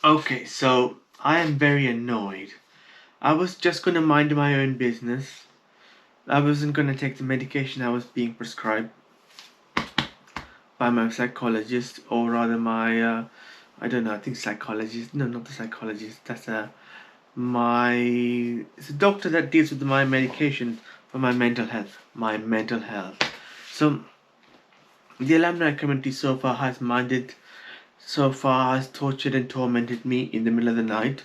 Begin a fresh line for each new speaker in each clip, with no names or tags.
Okay, so I am very annoyed. I was just gonna mind my own business. I wasn't gonna take the medication I was being prescribed by my psychologist, or rather my, I don't know, I think psychologist. No, not the psychologist. That's my, it's a doctor that deals with my medication for my mental health. My mental health. So the alumni community so far has tortured and tormented me in the middle of the night.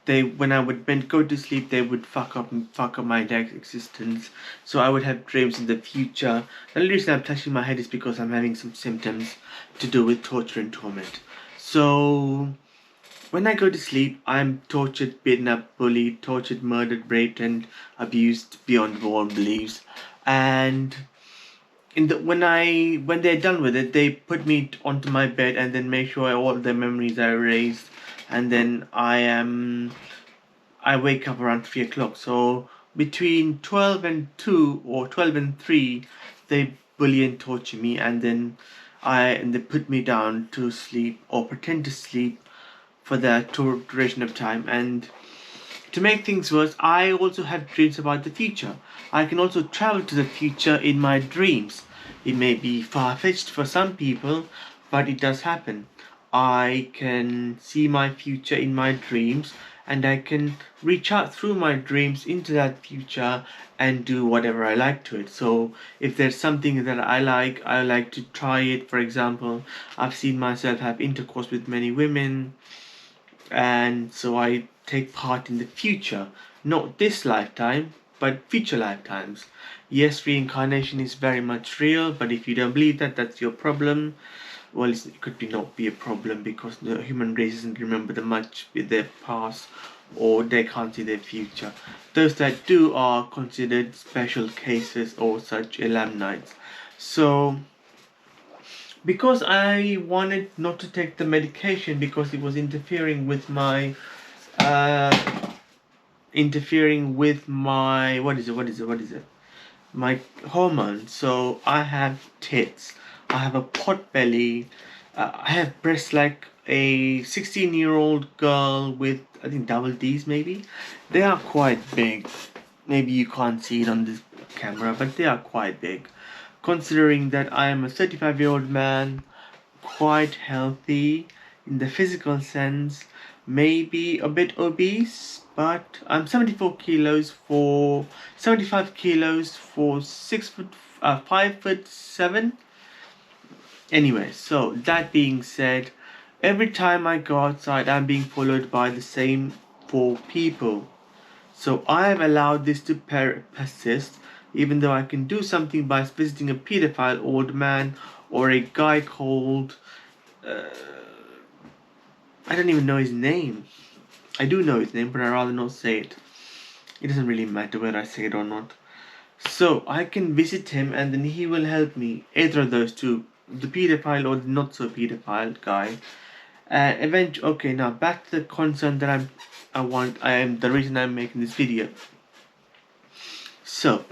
When I would go to sleep, they would fuck up my entire existence. So I would have dreams in the future. The only reason I'm touching my head is because I'm having some symptoms to do with torture and torment. So when I go to sleep, I'm tortured, beaten up, bullied, tortured, murdered, raped, and abused beyond all beliefs. And when they're done with it, they put me onto my bed and then make sure all the memories are erased, and then I wake up around 3 o'clock. So between 12 and 2 or 12 and 3, they bully and torture me, and then they put me down to sleep or pretend to sleep for the duration of time. And to make things worse, I also have dreams about the future. I can also travel to the future in my dreams. It may be far fetched for some people, but it does happen. I can see my future in my dreams, and I can reach out through my dreams into that future and do whatever I like to it. So, if there's something that I like to try it. For example, I've seen myself have intercourse with many women, and so I take part in the future, not this lifetime, but future lifetimes. Yes, reincarnation is very much real, but if you don't believe that, that's your problem. Well, it could not be a problem because the human race doesn't remember the much with their past, or they can't see their future. Those that do are considered special cases or such alumni. So because I wanted not to take the medication because it was uh, interfering with my what is it my hormones. So I have tits, I have a pot belly, I have breasts like a 16-year-old girl with, I think, double D's maybe. They are quite big. Maybe you can't see it on this camera, but they are quite big, considering that I am a 35-year-old man, quite healthy in the physical sense, maybe a bit obese, but I'm 75 kilos for 5'7". Anyway, so that being said, every time I go outside, I'm being followed by the same four people. So I have allowed this to persist, even though I can do something by visiting a pedophile old man or a guy called, uh, I don't even know his name. I do know his name, but I'd rather not say it. It doesn't really matter whether I say it or not. So I can visit him and then he will help me. Either of those two, the pedophile or the not so pedophile guy. Okay, now back to the concern that I am the reason I'm making this video. So,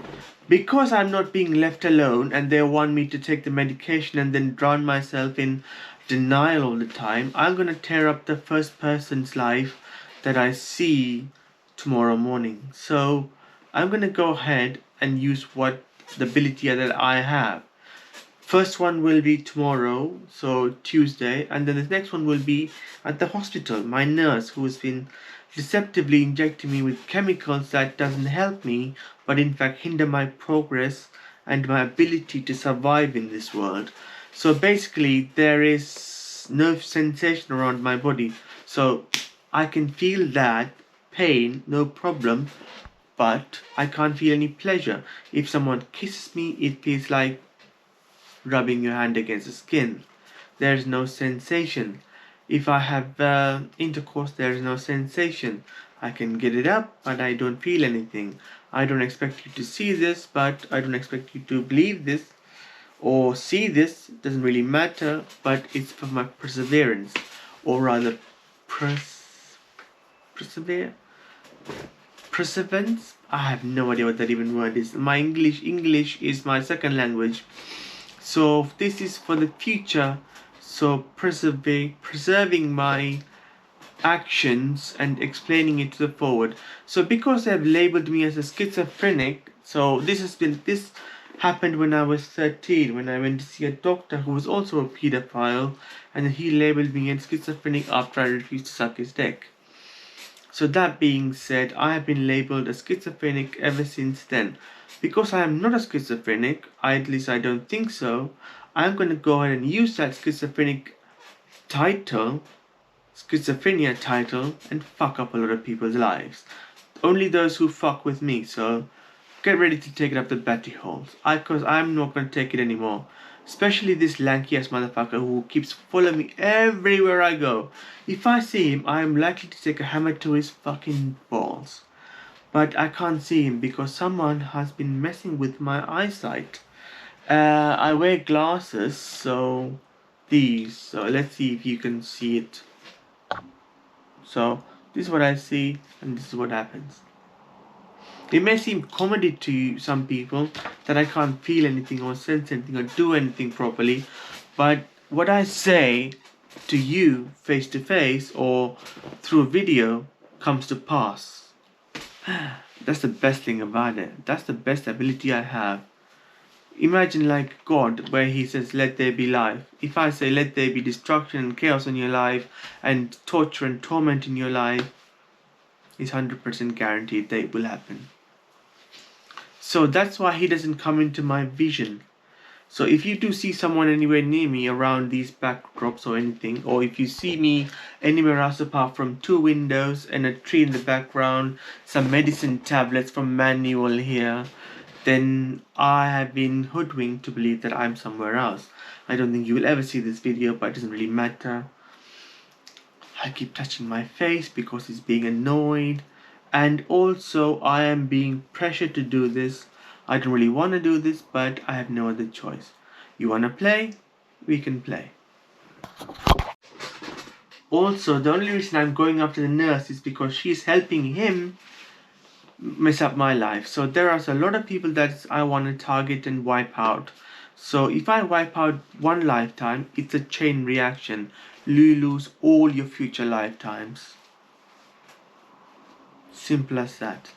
because I'm not being left alone and they want me to take the medication and then drown myself in denial all the time, I'm gonna tear up the first person's life that I see tomorrow morning. So, I'm gonna go ahead and use what the ability that I have. First one will be tomorrow, so Tuesday, and then the next one will be at the hospital. My nurse, who has been deceptively injecting me with chemicals that doesn't help me, but in fact hinder my progress and my ability to survive in this world. So basically, there is no sensation around my body, so I can feel that pain, no problem, but I can't feel any pleasure. If someone kisses me, it feels like rubbing your hand against the skin. There is no sensation. If I have intercourse, there is no sensation. I can get it up, but I don't feel anything. I don't expect you to see this, but I don't expect you to believe this or see this. It doesn't really matter, but it's for my perseverance, or rather, persevere, perseverance. I have no idea what that even word is. My English is my second language. So this is for the future. So preserving my actions and explaining it to the forward. So because they have labeled me as a schizophrenic, so this happened when I was 13, when I went to see a doctor who was also a pedophile, and he labeled me as schizophrenic after I refused to suck his dick. So that being said, I have been labeled a schizophrenic ever since then. Because I am not a schizophrenic, at least I don't think so, I'm going to go ahead and use that schizophrenia title, and fuck up a lot of people's lives. Only those who fuck with me, so get ready to take it up the batty holes. Cause I'm not gonna take it anymore. Especially this lanky ass motherfucker who keeps following me everywhere I go. If I see him, I am likely to take a hammer to his fucking balls. But I can't see him because someone has been messing with my eyesight. I wear glasses, so these. So let's see if you can see it. So this is what I see, and this is what happens. It may seem comedy to some people that I can't feel anything or sense anything or do anything properly, but what I say to you face to face or through a video comes to pass. That's the best thing about it. That's the best ability I have. Imagine like God, where he says, let there be life. If I say, let there be destruction and chaos in your life and torture and torment in your life, it's 100% guaranteed that it will happen. So that's why he doesn't come into my vision. So if you do see someone anywhere near me around these backdrops or anything, or if you see me anywhere else apart from 2 windows and a tree in the background, some medicine tablets from manual here, then I have been hoodwinked to believe that I'm somewhere else. I don't think you will ever see this video, but it doesn't really matter. I keep touching my face because it's being annoyed, and also I am being pressured to do this. I don't really want to do this, but I have no other choice. You want to play? We can play. Also, the only reason I'm going after the nurse is because she's helping him mess up my life. So there are a lot of people that I want to target and wipe out. So if I wipe out one lifetime, it's a chain reaction. You lose all your future lifetimes. Simple as that.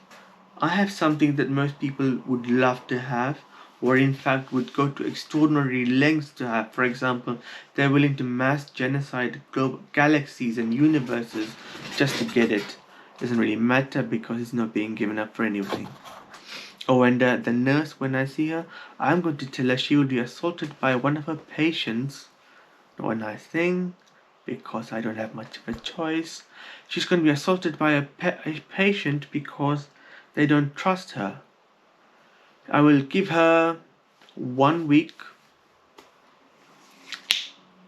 I have something that most people would love to have, or in fact would go to extraordinary lengths to have. For example, they're willing to mass genocide global galaxies and universes just to get it. Doesn't really matter because it's not being given up for anything. Oh, and the nurse, when I see her, I'm going to tell her she will be assaulted by one of her patients. Not a nice thing, because I don't have much of a choice. She's going to be assaulted by a patient because they don't trust her. I will give her 1 week,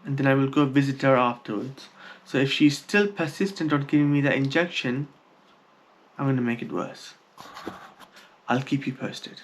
and then I will go visit her afterwards. So if she's still persistent on giving me the injection, I'm going to make it worse. I'll keep you posted.